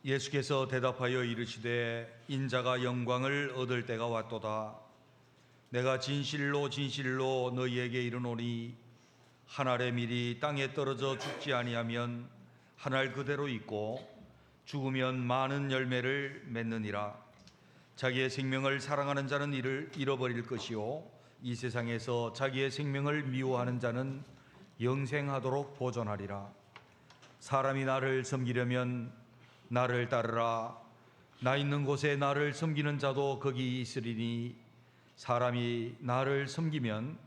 예수께서 대답하여 이르시되 인자가 영광을 얻을 때가 왔도다. 내가 진실로 진실로 너희에게 이르노니 한 알의 밀이 땅에 떨어져 죽지 아니하면 한 알 그대로 있고 죽으면 많은 열매를 맺느니라. 자기의 생명을 사랑하는 자는 이를 잃어버릴 것이요 이 세상에서 자기의 생명을 미워하는 자는 영생하도록 보존하리라. 사람이 나를 섬기려면 나를 따르라. 나 있는 곳에 나를 섬기는 자도 거기 있으리니 사람이 나를 섬기면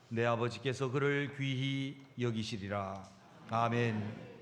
내 아버지께서 그를 귀히 여기시리라. 아멘.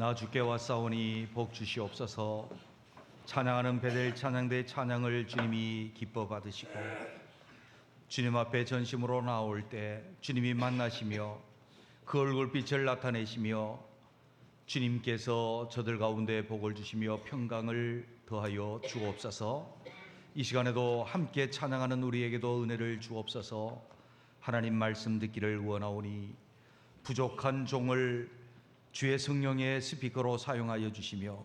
나 주께 왔사오니 복 주시옵소서. 찬양하는 베델 찬양대 찬양을 주님이 기뻐 받으시고 주님 앞에 전심으로 나올 때 주님이 만나시며 그 얼굴빛을 나타내시며 주님께서 저들 가운데 복을 주시며 평강을 더하여 주옵소서. 이 시간에도 함께 찬양하는 우리에게도 은혜를 주옵소서. 하나님 말씀 듣기를 원하오니 부족한 종을 주의 성령의 스피커로 사용하여 주시며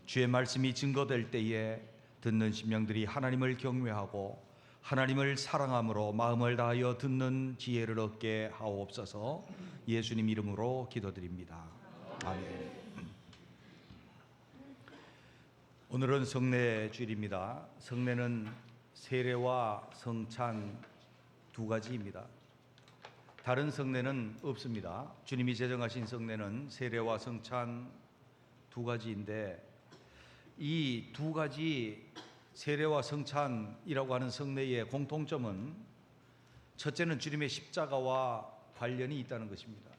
주의 말씀이 증거될 때에 듣는 심령들이 하나님을 경외하고 하나님을 사랑함으로 마음을 다하여 듣는 지혜를 얻게 하옵소서. 예수님 이름으로 기도드립니다. 아멘. 오늘은 성례 주일입니다. 성례는 세례와 성찬 두 가지입니다. 다른 성례는 없습니다. 주님이 제정하신 성례는 세례와 성찬 두 가지인데, 이 두 가지 세례와 성찬이라고 하는 성례의 공통점은 첫째는 주님의 십자가와 관련이 있다는 것입니다.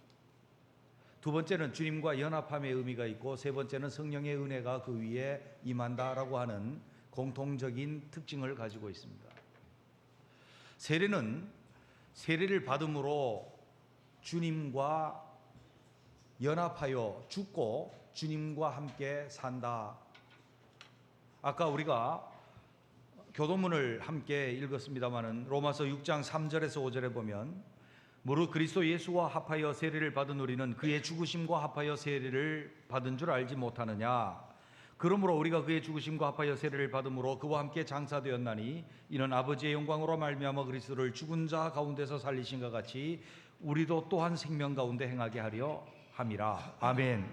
두 번째는 주님과 연합함의 의미가 있고, 세 번째는 성령의 은혜가 그 위에 임한다라고 하는 공통적인 특징을 가지고 있습니다. 세례는 세례를 받음으로 주님과 연합하여 죽고 주님과 함께 산다. 아까 우리가 교도문을 함께 읽었습니다마는 로마서 6장 3절에서 5절에 보면 무릇 그리스도 예수와 합하여 세례를 받은 우리는 그의 죽으심과 합하여 세례를 받은 줄 알지 못하느냐. 그러므로 우리가 그의 죽으심과 합하여 세례를 받음으로 그와 함께 장사되었나니 이는 아버지의 영광으로 말미암아 그리스도를 죽은 자 가운데서 살리신 것 같이 우리도 또한 생명 가운데 행하게 하려 함이라. 아멘.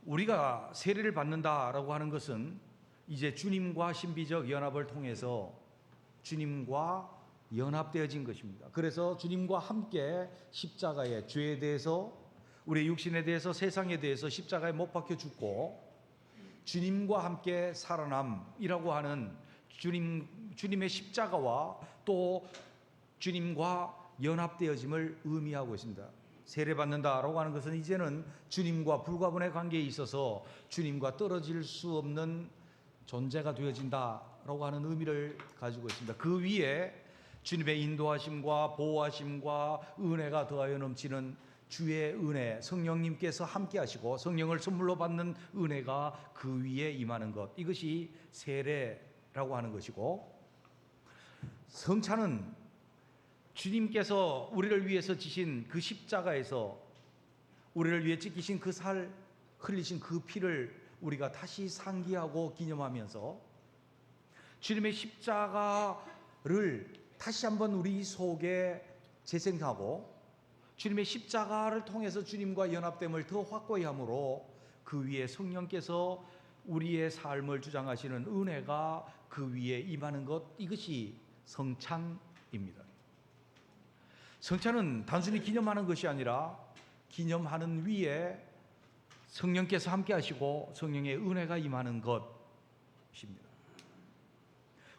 우리가 세례를 받는다라고 하는 것은 이제 주님과 신비적 연합을 통해서 주님과 연합되어진 것입니다. 그래서 주님과 함께 십자가에, 죄에 대해서, 우리의 육신에 대해서, 세상에 대해서 십자가에 못 박혀 죽고 주님과 함께 살아남이라고 하는 주님의 십자가와 또 주님과 연합되어짐을 의미하고 있습니다. 세례받는다라고 하는 것은 이제는 주님과 불가분의 관계에 있어서 주님과 떨어질 수 없는 존재가 되어진다라고 하는 의미를 가지고 있습니다. 그 위에 주님의 인도하심과 보호하심과 은혜가 더하여 넘치는 주의 은혜, 성령님께서 함께 하시고 성령을 선물로 받는 은혜가 그 위에 임하는 것, 이것이 세례라고 하는 것이고, 성찬은 주님께서 우리를 위해서 지신 그 십자가에서 우리를 위해 찢기신 그 살, 흘리신 그 피를 우리가 다시 상기하고 기념하면서 주님의 십자가를 다시 한번 우리 속에 재생하고 주님의 십자가를 통해서 주님과 연합됨을 더 확고히 함으로 그 위에 성령께서 우리의 삶을 주장하시는 은혜가 그 위에 임하는 것, 이것이 성찬입니다. 성찬은 단순히 기념하는 것이 아니라 기념하는 위에 성령께서 함께 하시고 성령의 은혜가 임하는 것입니다.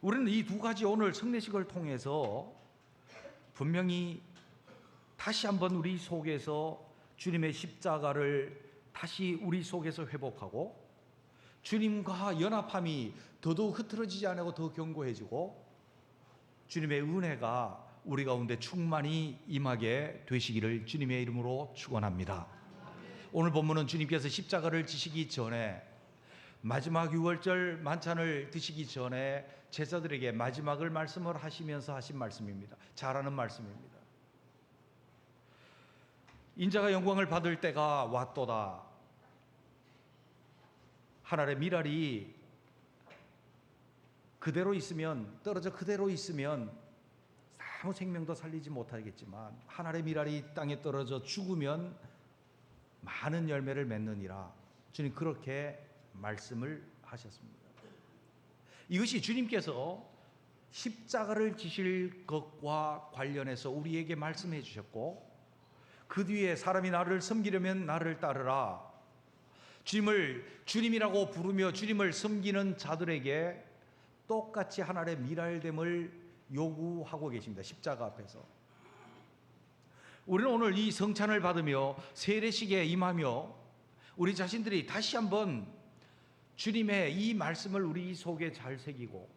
우리는 이 두 가지 오늘 성례식을 통해서 분명히 다시 한번 우리 속에서 주님의 십자가를 다시 우리 속에서 회복하고 주님과 연합함이 더더욱 흐트러지지 않고 더 견고해지고 주님의 은혜가 우리 가운데 충만히 임하게 되시기를 주님의 이름으로 축원합니다. 오늘 본문은 주님께서 십자가를 지시기 전에 마지막 유월절 만찬을 드시기 전에 제자들에게 마지막을 말씀을 하시면서 하신 말씀입니다. 잘 아는 말씀입니다. 인자가 영광을 받을 때가 왔도다. 하늘의 미랄이 그대로 있으면, 떨어져 그대로 있으면 아무 생명도 살리지 못하겠지만 하늘의 미랄이 땅에 떨어져 죽으면 많은 열매를 맺느니라. 주님 그렇게 말씀을 하셨습니다. 이것이 주님께서 십자가를 지실 것과 관련해서 우리에게 말씀해 주셨고, 그 뒤에 사람이 나를 섬기려면 나를 따르라. 주님을 주님이라고 부르며 주님을 섬기는 자들에게 똑같이 하늘의 미랄됨을 요구하고 계십니다. 십자가 앞에서. 우리는 오늘 이 성찬을 받으며 세례식에 임하며 우리 자신들이 다시 한번 주님의 이 말씀을 우리 속에 잘 새기고,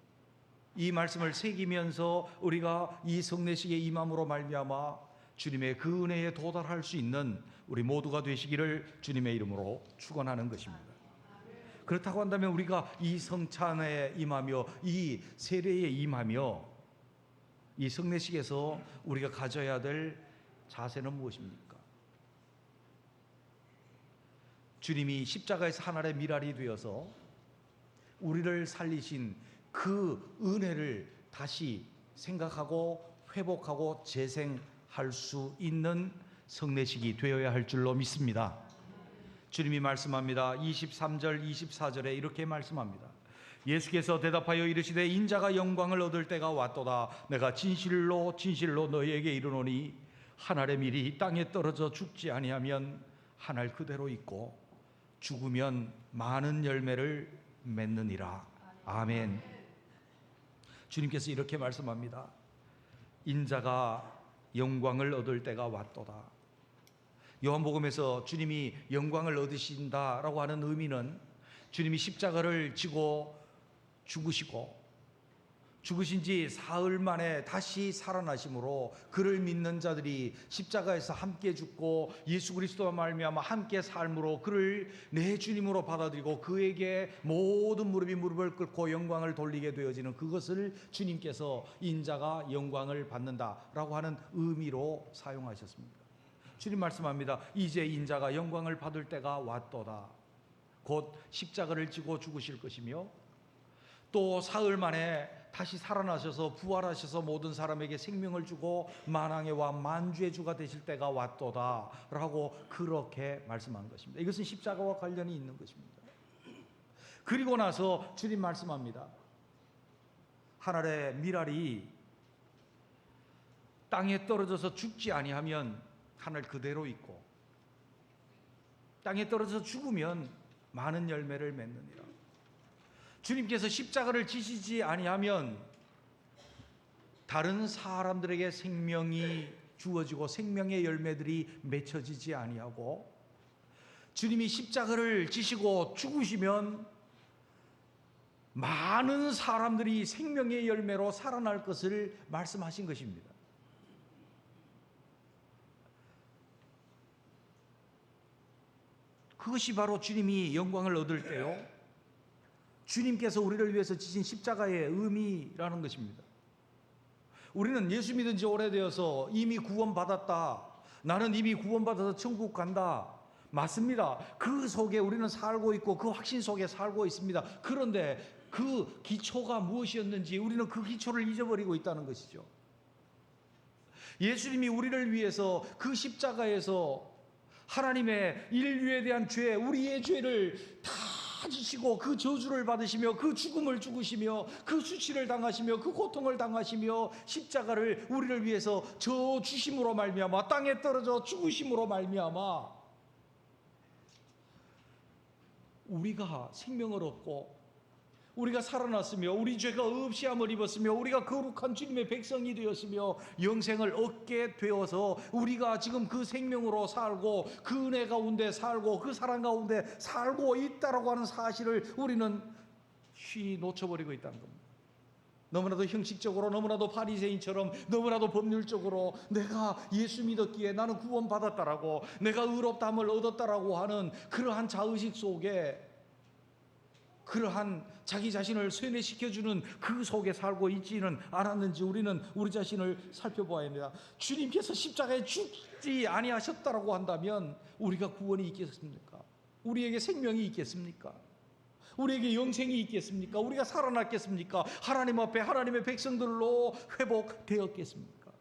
이 말씀을 새기면서 우리가 이 성례식에 임함으로 말미암아 주님의 그 은혜에 도달할 수 있는 우리 모두가 되시기를 주님의 이름으로 축원하는 것입니다. 그렇다고 한다면 우리가 이 성찬에 임하며 이 세례에 임하며 이 성례식에서 우리가 가져야 될 자세는 무엇입니까? 주님이 십자가에서 하늘의 미랄이 되어서 우리를 살리신 그 은혜를 다시 생각하고 회복하고 재생할 수 있는 성례식이 되어야 할 줄로 믿습니다. 주님이 말씀합니다. 23절 24절에 이렇게 말씀합니다. 예수께서 대답하여 이르시되 인자가 영광을 얻을 때가 왔도다. 내가 진실로 진실로 너희에게 이르노니 한 알의 밀이 땅에 떨어져 죽지 아니하면 한 알 그대로 있고 죽으면 많은 열매를 맺느니라. 아멘. 주님께서 이렇게 말씀합니다. 인자가 영광을 얻을 때가 왔도다. 요한복음에서 주님이 영광을 얻으신다라고 하는 의미는 주님이 십자가를 지고 죽으신 지 사흘 만에 다시 살아나심으로 그를 믿는 자들이 십자가에서 함께 죽고 예수 그리스도와 말미암아 함께 삶으로 그를 내 주님으로 받아들이고 그에게 모든 무릎이 무릎을 꿇고 영광을 돌리게 되어지는 그것을 주님께서 인자가 영광을 받는다라고 하는 의미로 사용하셨습니다. 주님 말씀합니다. 이제 인자가 영광을 받을 때가 왔도다. 곧 십자가를 지고 죽으실 것이며 또 사흘 만에 다시 살아나셔서 부활하셔서 모든 사람에게 생명을 주고 만왕의 왕 만주의 주가 되실 때가 왔도다 라고 그렇게 말씀한 것입니다. 이것은 십자가와 관련이 있는 것입니다. 그리고 나서 주님 말씀합니다. 하늘의 미랄이 땅에 떨어져서 죽지 아니하면 하늘 그대로 있고 땅에 떨어져서 죽으면 많은 열매를 맺느니라. 주님께서 십자가를 지시지 아니하면 다른 사람들에게 생명이 주어지고 생명의 열매들이 맺혀지지 아니하고 주님이 십자가를 지시고 죽으시면 많은 사람들이 생명의 열매로 살아날 것을 말씀하신 것입니다. 그것이 바로 주님이 영광을 얻을 때요, 주님께서 우리를 위해서 지신 십자가의 의미라는 것입니다. 우리는 예수 믿은 지 오래되어서 이미 구원받았다, 나는 이미 구원받아서 천국 간다, 맞습니다. 그 속에 우리는 살고 있고 그 확신 속에 살고 있습니다. 그런데 그 기초가 무엇이었는지 우리는 그 기초를 잊어버리고 있다는 것이죠. 예수님이 우리를 위해서 그 십자가에서 하나님의 인류에 대한 죄, 우리의 죄를 다 지시고 그 저주를 받으시며 그 죽음을 죽으시며 그 수치를 당하시며 그 고통을 당하시며 십자가를 우리를 위해서 저 주심으로 말미암아 땅에 떨어져 죽으심으로 말미암아 우리가 생명을 얻고 우리가 살아났으며 우리 죄가 없이함을 입었으며 우리가 거룩한 주님의 백성이 되었으며 영생을 얻게 되어서 우리가 지금 그 생명으로 살고 그 은혜 가운데 살고 그 사랑 가운데 살고 있다라고 하는 사실을 우리는 쉬 놓쳐버리고 있다는 겁니다. 너무나도 형식적으로, 너무나도 바리새인처럼, 너무나도 법률적으로 내가 예수 믿었기에 나는 구원받았다라고, 내가 의롭다함을 얻었다라고 하는 그러한 자의식 속에, 그러한 자기 자신을 쇠뇌시켜주는 그 속에 살고 있지는 않았는지 우리는 우리 자신을 살펴보아야 합니다. 주님께서 십자가에 죽지 아니하셨다라고 한다면 우리가 구원이 있겠습니까? 우리에게 생명이 있겠습니까? 우리에게 영생이 있겠습니까? 우리가 살아났겠습니까? 하나님 앞에 하나님의 백성들로 회복되었겠습니까?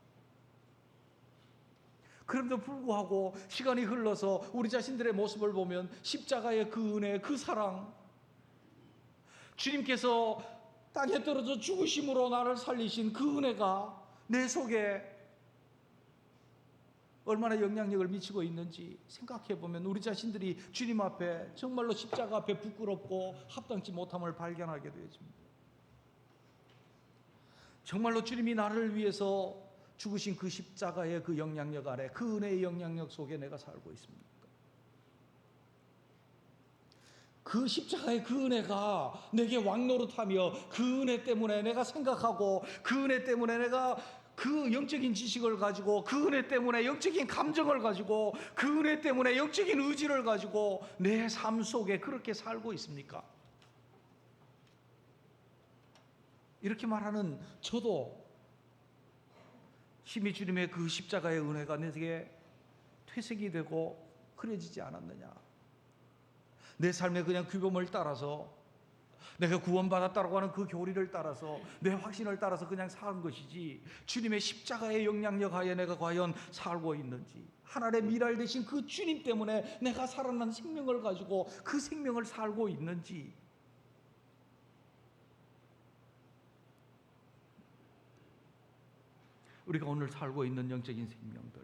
그럼에도 불구하고 시간이 흘러서 우리 자신들의 모습을 보면 십자가의 그 은혜, 그 사랑, 주님께서 땅에 떨어져 죽으심으로 나를 살리신 그 은혜가 내 속에 얼마나 영향력을 미치고 있는지 생각해 보면 우리 자신들이 주님 앞에 정말로 십자가 앞에 부끄럽고 합당치 못함을 발견하게 되어집니다. 정말로 주님이 나를 위해서 죽으신 그 십자가의 그 영향력 아래, 그 은혜의 영향력 속에 내가 살고 있습니다. 그 십자가의 그 은혜가 내게 왕노릇하며 그 은혜 때문에 내가 생각하고 그 은혜 때문에 내가 그 영적인 지식을 가지고, 그 은혜 때문에 영적인 감정을 가지고, 그 은혜 때문에 영적인 의지를 가지고 내 삶 속에 그렇게 살고 있습니까? 이렇게 말하는 저도 힘이 주님의 그 십자가의 은혜가 내게 퇴색이 되고 흐려지지 않았느냐? 내 삶의 그냥 규범을 따라서, 내가 구원받았다고 하는 그 교리를 따라서, 내 확신을 따라서 그냥 사는 것이지, 주님의 십자가의 영향력 하에 내가 과연 살고 있는지, 하나님의 미랄 되신 그 주님 때문에 내가 살아난 생명을 가지고 그 생명을 살고 있는지, 우리가 오늘 살고 있는 영적인 생명들,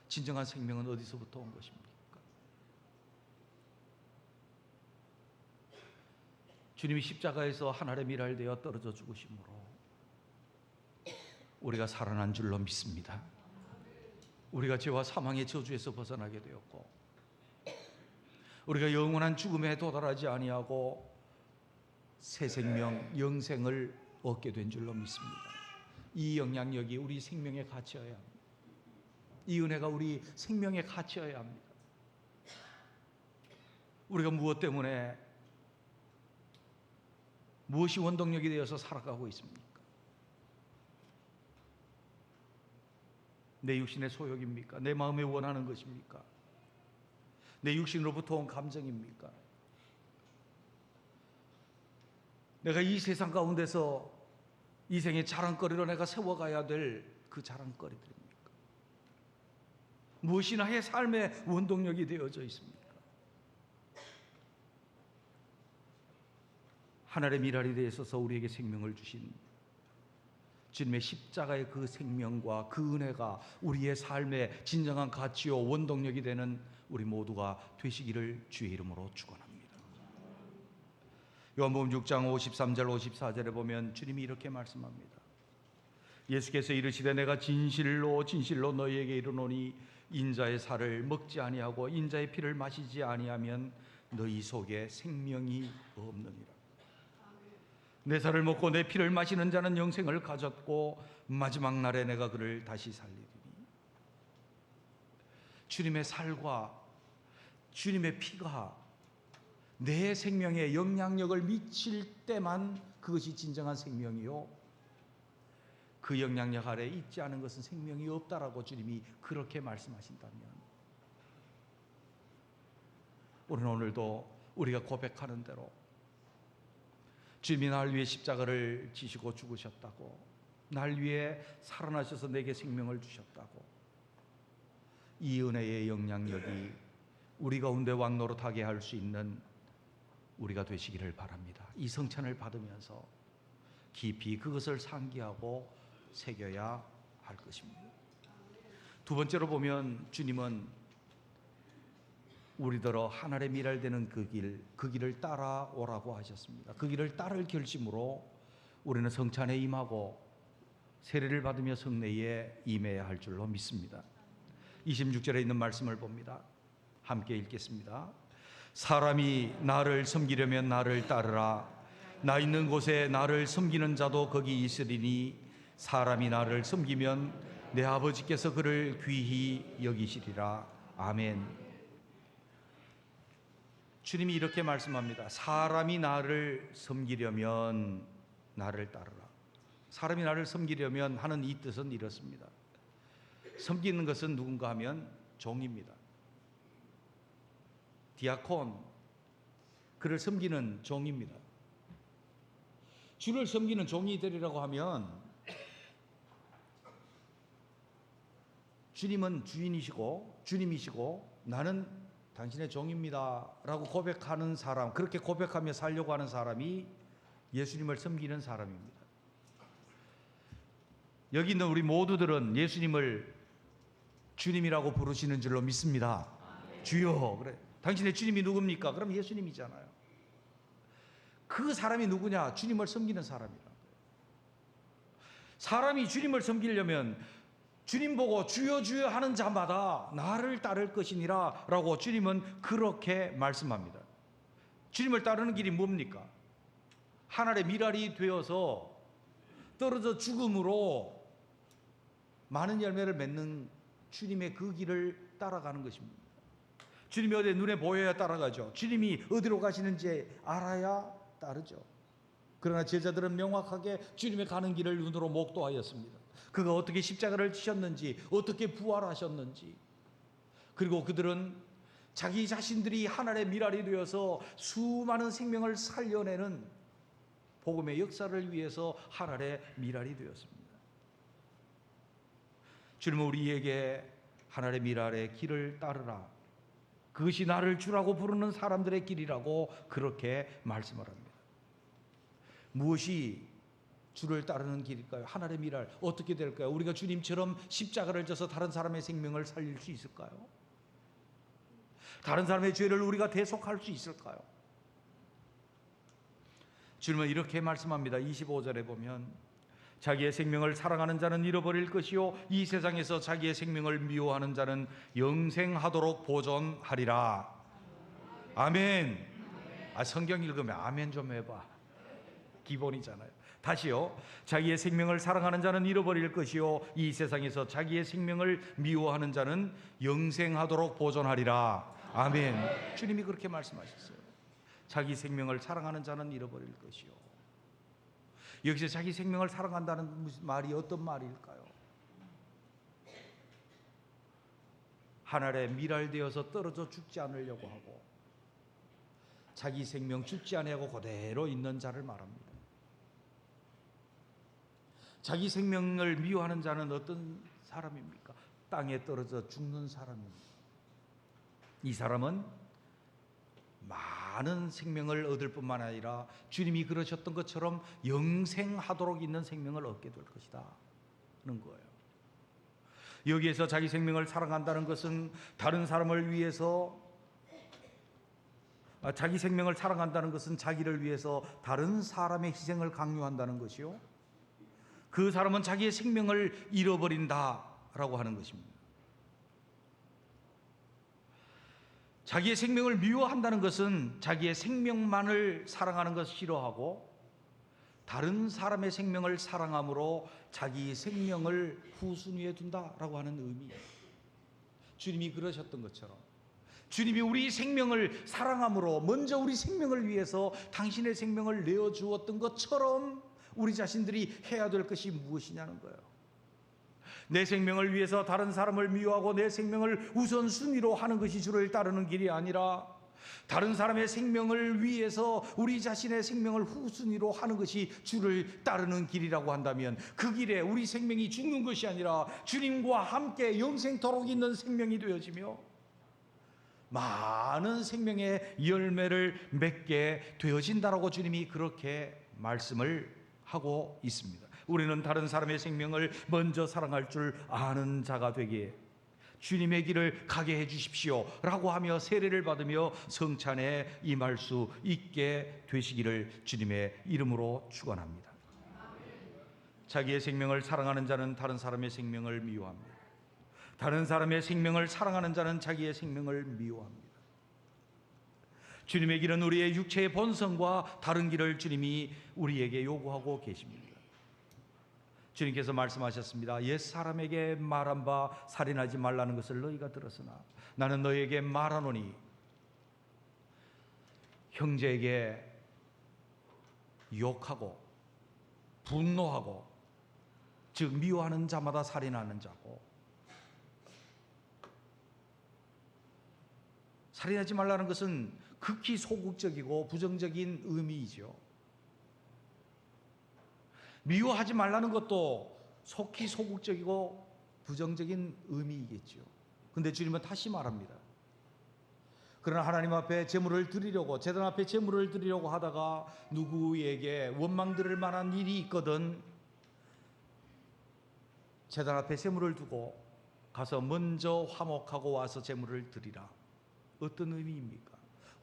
진정한 생명은 어디서부터 온 것입니까? 주님이 십자가에서 하늘의 미랄되어 떨어져 죽으심으로 우리가 살아난 줄로 믿습니다. 우리가 죄와 사망의 저주에서 벗어나게 되었고, 우리가 영원한 죽음에 도달하지 아니하고 새 생명, 영생을 얻게 된 줄로 믿습니다. 이 영향력이 우리 생명의 가치여야 합니다. 이 은혜가 우리 생명의 가치여야 합니다. 우리가 무엇 때문에, 무엇이 원동력이 되어서 살아가고 있습니까? 내 육신의 소욕입니까? 내 마음에 원하는 것입니까? 내 육신으로부터 온 감정입니까? 내가 이 세상 가운데서 이 생의 자랑거리로 내가 세워가야 될 그 자랑거리들입니까? 무엇이 나의 삶의 원동력이 되어져 있습니까? 하늘의 미랄이 되어 있어서 우리에게 생명을 주신 주님의 십자가의 그 생명과 그 은혜가 우리의 삶의 진정한 가치요 원동력이 되는 우리 모두가 되시기를 주의 이름으로 축원합니다. 요한복음 6장 53절 54절에 보면 주님이 이렇게 말씀합니다. 예수께서 이르시되 내가 진실로 진실로 너희에게 이르노니 인자의 살을 먹지 아니하고 인자의 피를 마시지 아니하면 너희 속에 생명이 없느니라. 내 살을 먹고 내 피를 마시는 자는 영생을 가졌고 마지막 날에 내가 그를 다시 살리리니. 주님의 살과 주님의 피가 내 생명에 영향력을 미칠 때만 그것이 진정한 생명이요, 그 영향력 아래 있지 않은 것은 생명이 없다라고 주님이 그렇게 말씀하신다면, 우리는 오늘도 우리가 고백하는 대로 주님이 날 위해 십자가를 지시고 죽으셨다고, 날 위해 살아나셔서 내게 생명을 주셨다고, 이 은혜의 영향력이 우리 가운데 왕노릇하게 할 수 있는 우리가 되시기를 바랍니다. 이 성찬을 받으면서 깊이 그것을 상기하고 새겨야 할 것입니다. 두 번째로 보면 주님은 우리더러 하늘의 미랄되는 그 길을 따라오라고 하셨습니다. 그 길을 따를 결심으로 우리는 성찬에 임하고 세례를 받으며 성례에 임해야 할 줄로 믿습니다. 26절에 있는 말씀을 봅니다. 함께 읽겠습니다. 사람이 나를 섬기려면 나를 따르라. 나 있는 곳에 나를 섬기는 자도 거기 있으리니 사람이 나를 섬기면 내 아버지께서 그를 귀히 여기시리라. 아멘. 주님이 이렇게 말씀합니다. 사람이 나를 섬기려면 나를 따르라. 사람이 나를 섬기려면 하는 이 뜻은 이렇습니다. 섬기는 것은 누군가 하면 종입니다. 디아콘, 그를 섬기는 종입니다. 주를 섬기는 종이 되리라고 하면 주님은 주인이시고 주님이시고 나는 당신의 종입니다 라고 고백하는 사람, 그렇게 고백하며 살려고 하는 사람이 예수님을 섬기는 사람입니다. 여기 있는 우리 모두들은 예수님을 주님이라고 부르시는 줄로 믿습니다. 주여, 그래. 당신의 주님이 누굽니까? 그럼 예수님이잖아요. 그 사람이 누구냐? 주님을 섬기는 사람이라. 사람이 주님을 섬기려면 주님 보고 주여 주여 하는 자마다 나를 따를 것이니라 라고 주님은 그렇게 말씀합니다. 주님을 따르는 길이 뭡니까? 하늘의 미랄이 되어서 떨어져 죽음으로 많은 열매를 맺는 주님의 그 길을 따라가는 것입니다. 주님이 어디 눈에 보여야 따라가죠. 주님이 어디로 가시는지 알아야 따르죠. 그러나 제자들은 명확하게 주님의 가는 길을 눈으로 목도하였습니다. 그가 어떻게 십자가를 지셨는지, 어떻게 부활하셨는지, 그리고 그들은 자기 자신들이 하나님의 미랄이 되어서 수많은 생명을 살려내는 복음의 역사를 위해서 하나님의 미랄이 되었습니다. 주님은 우리에게 하나님의 미랄의 길을 따르라, 그것이 나를 주라고 부르는 사람들의 길이라고 그렇게 말씀을 합니다. 무엇이 주를 따르는 길일까요? 하나님의 미랄 어떻게 될까요? 우리가 주님처럼 십자가를 져서 다른 사람의 생명을 살릴 수 있을까요? 다른 사람의 죄를 우리가 대속할 수 있을까요? 주님은 이렇게 말씀합니다. 25절에 보면 자기의 생명을 사랑하는 자는 잃어버릴 것이요 이 세상에서 자기의 생명을 미워하는 자는 영생하도록 보존하리라. 아멘. 성경 읽으면 아멘 좀 해봐. 기본이잖아요. 다시요. 자기의 생명을 사랑하는 자는 잃어버릴 것이요 이 세상에서 자기의 생명을 미워하는 자는 영생하도록 보존하리라. 아멘. 주님이 그렇게 말씀하셨어요. 자기 생명을 사랑하는 자는 잃어버릴 것이요. 여기서 자기 생명을 사랑한다는 말이 어떤 말일까요? 하늘에 미랄되어서 떨어져 죽지 않으려고 하고 자기 생명 죽지 아니하고 그대로 있는 자를 말합니다. 자기 생명을 미워하는 자는 어떤 사람입니까? 땅에 떨어져 죽는 사람입니다. 이 사람은 많은 생명을 얻을 뿐만 아니라 주님이 그러셨던 것처럼 영생하도록 있는 생명을 얻게 될 것이다 하는 거예요. 여기에서 자기 생명을 사랑한다는 것은 다른 사람을 위해서, 자기 생명을 사랑한다는 것은 자기를 위해서 다른 사람의 희생을 강요한다는 것이요, 그 사람은 자기의 생명을 잃어버린다라고 하는 것입니다. 자기의 생명을 미워한다는 것은 자기의 생명만을 사랑하는 것을 싫어하고 다른 사람의 생명을 사랑함으로 자기 생명을 후순위에 둔다라고 하는 의미예요. 주님이 그러셨던 것처럼 주님이 우리 생명을 사랑함으로 먼저 우리 생명을 위해서 당신의 생명을 내어주었던 것처럼 우리 자신들이 해야 될 것이 무엇이냐는 거예요. 내 생명을 위해서 다른 사람을 미워하고 내 생명을 우선순위로 하는 것이 주를 따르는 길이 아니라 다른 사람의 생명을 위해서 우리 자신의 생명을 후순위로 하는 것이 주를 따르는 길이라고 한다면 그 길에 우리 생명이 죽는 것이 아니라 주님과 함께 영생토록 있는 생명이 되어지며 많은 생명의 열매를 맺게 되어진다라고 주님이 그렇게 말씀을 하고 있습니다. 우리는 다른 사람의 생명을 먼저 사랑할 줄 아는 자가 되기에 주님의 길을 가게 해 주십시오 라고 하며 세례를 받으며 성찬에 임할 수 있게 되시기를 주님의 이름으로 축원합니다. 자기의 생명을 사랑하는 자는 다른 사람의 생명을 미워합니다. 다른 사람의 생명을 사랑하는 자는 자기의 생명을 미워합니다. 주님의 길은 우리의 육체의 본성과 다른 길을 주님이 우리에게 요구하고 계십니다. 주님께서 말씀하셨습니다. 옛 사람에게 말한 바 살인하지 말라는 것을 너희가 들었으나 나는 너희에게 말하노니 형제에게 욕하고 분노하고 즉 미워하는 자마다 살인하는 자고, 살인하지 말라는 것은 극히 소극적이고 부정적인 의미이죠. 미워하지 말라는 것도 속히 소극적이고 부정적인 의미이겠죠. 그런데 주님은 다시 말합니다. 그러나 하나님 앞에 제물을 드리려고, 제단 앞에 제물을 드리려고 하다가 누구에게 원망 들을 만한 일이 있거든 제단 앞에 제물을 두고 가서 먼저 화목하고 와서 제물을 드리라. 어떤 의미입니까?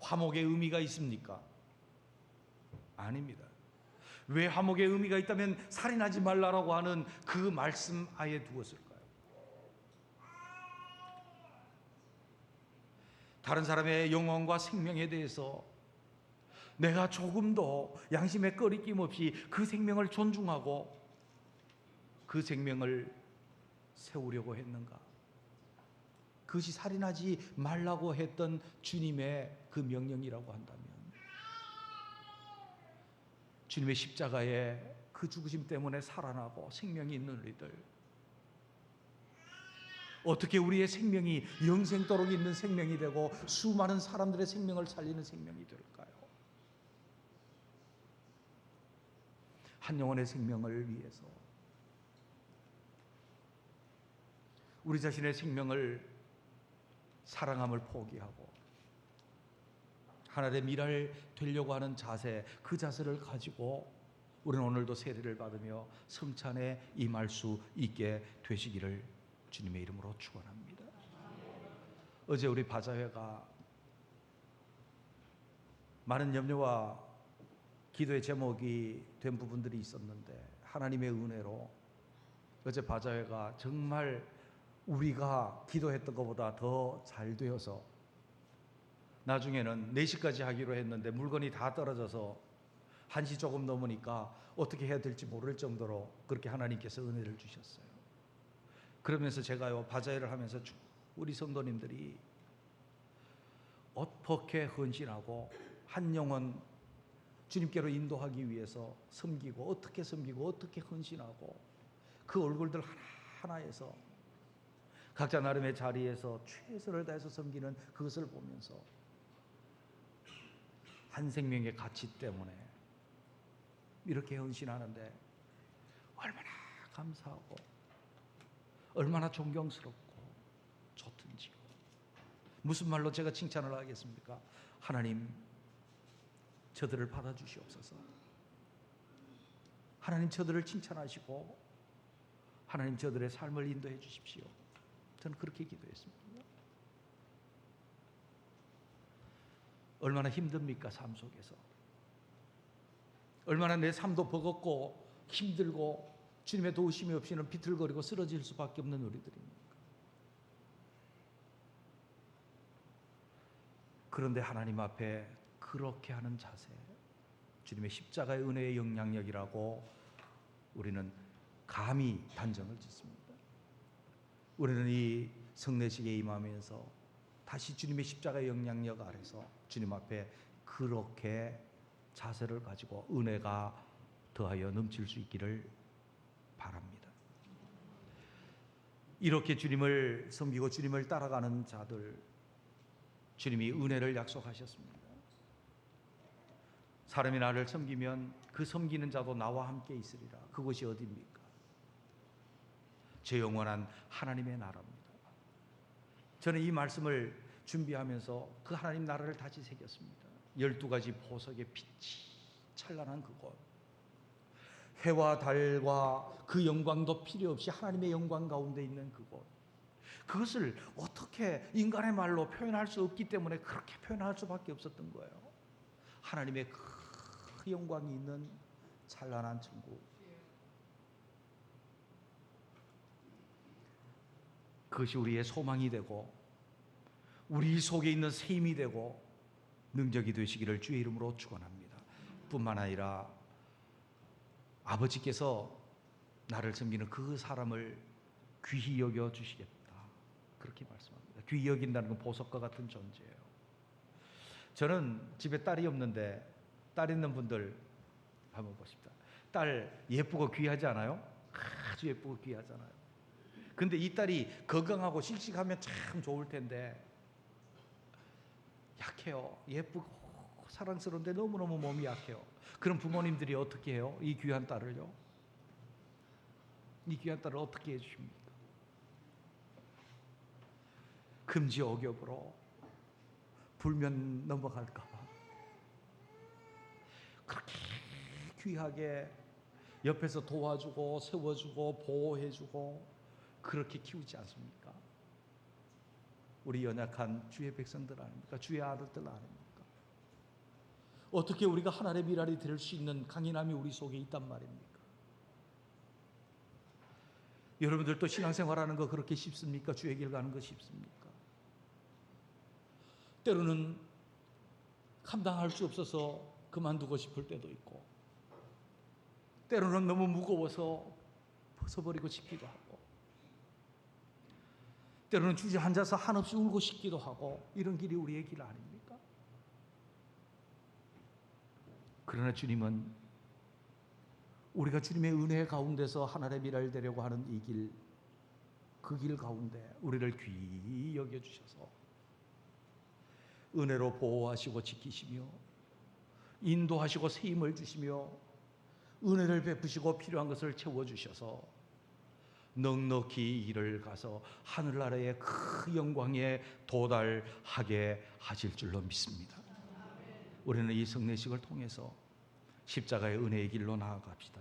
화목의 의미가 있습니까? 아닙니다. 왜 화목의 의미가 있다면 살인하지 말라라고 하는 그 말씀 아예 두었을까요? 다른 사람의 영혼과 생명에 대해서 내가 조금도 양심의 꺼리낌 없이 그 생명을 존중하고 그 생명을 세우려고 했는가? 그것이 살인하지 말라고 했던 주님의 그 명령이라고 한다면, 주님의 십자가에 그 죽으심 때문에 살아나고 생명이 있는 우리들, 어떻게 우리의 생명이 영생토록 있는 생명이 되고 수많은 사람들의 생명을 살리는 생명이 될까요? 한 영혼의 생명을 위해서 우리 자신의 생명을 사랑함을 포기하고 하나님의 미랄 되려고 하는 자세, 그 자세를 가지고 우리는 오늘도 세례를 받으며 성찬에 임할 수 있게 되시기를 주님의 이름으로 축원합니다. 어제 우리 바자회가 많은 염려와 기도의 제목이 된 부분들이 있었는데, 하나님의 은혜로 어제 바자회가 정말 우리가 기도했던 것보다 더 잘 되어서, 나중에는 4시까지 하기로 했는데 물건이 다 떨어져서 1시 조금 넘으니까 어떻게 해야 될지 모를 정도로 그렇게 하나님께서 은혜를 주셨어요. 그러면서 제가요, 바자회를 하면서 우리 성도님들이 어떻게 헌신하고 한 영혼 주님께로 인도하기 위해서 섬기고, 어떻게 섬기고 어떻게 헌신하고, 그 얼굴들 하나하나에서 각자 나름의 자리에서 최선을 다해서 섬기는 그것을 보면서 한 생명의 가치 때문에 이렇게 헌신하는데 얼마나 감사하고 얼마나 존경스럽고 좋든지요. 무슨 말로 제가 칭찬을 하겠습니까? 하나님, 저들을 받아주시옵소서. 하나님, 저들을 칭찬하시고 하나님, 저들의 삶을 인도해 주십시오. 저는 그렇게 기도했습니다. 얼마나 힘듭니까? 삶 속에서 얼마나 내 삶도 버겁고 힘들고 주님의 도우심이 없이는 비틀거리고 쓰러질 수밖에 없는 우리들입니까? 그런데 하나님 앞에 그렇게 하는 자세, 주님의 십자가의 은혜의 영향력이라고 우리는 감히 단정을 짓습니다. 우리는 이 성례식에 임하면서 다시 주님의 십자가의 영향력 아래서 주님 앞에 그렇게 자세를 가지고 은혜가 더하여 넘칠 수 있기를 바랍니다. 이렇게 주님을 섬기고 주님을 따라가는 자들, 주님이 은혜를 약속하셨습니다. 사람이 나를 섬기면 그 섬기는 자도 나와 함께 있으리라. 그것이 어디입니까? 제 영원한 하나님의 나라입니다. 저는 이 말씀을 준비하면서 그 하나님 나라를 다시 새겼습니다. 12가지 보석의 빛이 찬란한 그곳, 해와 달과 그 영광도 필요 없이 하나님의 영광 가운데 있는 그곳, 그것을 어떻게 인간의 말로 표현할 수 없기 때문에 그렇게 표현할 수밖에 없었던 거예요. 하나님의 그 영광이 있는 찬란한 천국, 그것이 우리의 소망이 되고 우리 속에 있는 새 힘이 되고 능력이 되시기를 주의 이름으로 축원합니다. 뿐만 아니라 아버지께서 나를 섬기는 그 사람을 귀히 여겨 주시겠다, 그렇게 말씀합니다. 귀히 여긴다는 건 보석과 같은 존재예요. 저는 집에 딸이 없는데 딸 있는 분들 한번 보십시다. 딸 예쁘고 귀하지 않아요? 아주 예쁘고 귀하잖아요. 근데 이 딸이 건강하고 씩씩하면 참 좋을 텐데 약해요. 예쁘고 사랑스러운데 너무너무 몸이 약해요. 그럼 부모님들이 어떻게 해요? 이 귀한 딸을요? 이 귀한 딸을 어떻게 해주십니까? 금지 억엽으로 불면 넘어갈까 봐 그렇게 귀하게 옆에서 도와주고 세워주고 보호해주고 그렇게 키우지 않습니까? 우리 연약한 주의 백성들 아닙니까? 주의 아들들 아닙니까? 어떻게 우리가 하나님의 미랄이 될 수 있는 강인함이 우리 속에 있단 말입니까? 여러분들도 신앙생활하는 거 그렇게 쉽습니까? 주의 길 가는 거 쉽습니까? 때로는 감당할 수 없어서 그만두고 싶을 때도 있고, 때로는 너무 무거워서 벗어버리고 싶기도 하고, 때로는 주저앉아서 한없이 울고 싶기도 하고, 이런 길이 우리의 길 아닙니까? 그러나 주님은 우리가 주님의 은혜 가운데서 하나님의 미래를 되려고 하는 이 길, 그 길 가운데 우리를 귀히 여겨주셔서 은혜로 보호하시고 지키시며 인도하시고 새 힘을 주시며 은혜를 베푸시고 필요한 것을 채워주셔서 넉넉히 일을 가서 하늘나라의 그 영광에 도달하게 하실 줄로 믿습니다. 우리는 이 성례식을 통해서 십자가의 은혜의 길로 나아갑시다.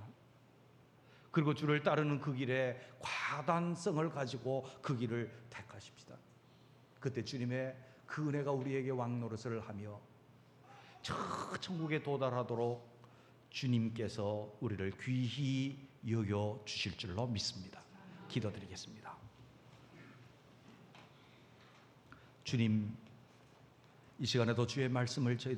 그리고 주를 따르는 그 길에 과단성을 가지고 그 길을 택하십시다. 그때 주님의 그 은혜가 우리에게 왕노릇을 하며 저 천국에 도달하도록 주님께서 우리를 귀히 여겨 주실 줄로 믿습니다. 기도드리겠습니다. 주님, 이 시간에도 주의 말씀을 저희들에게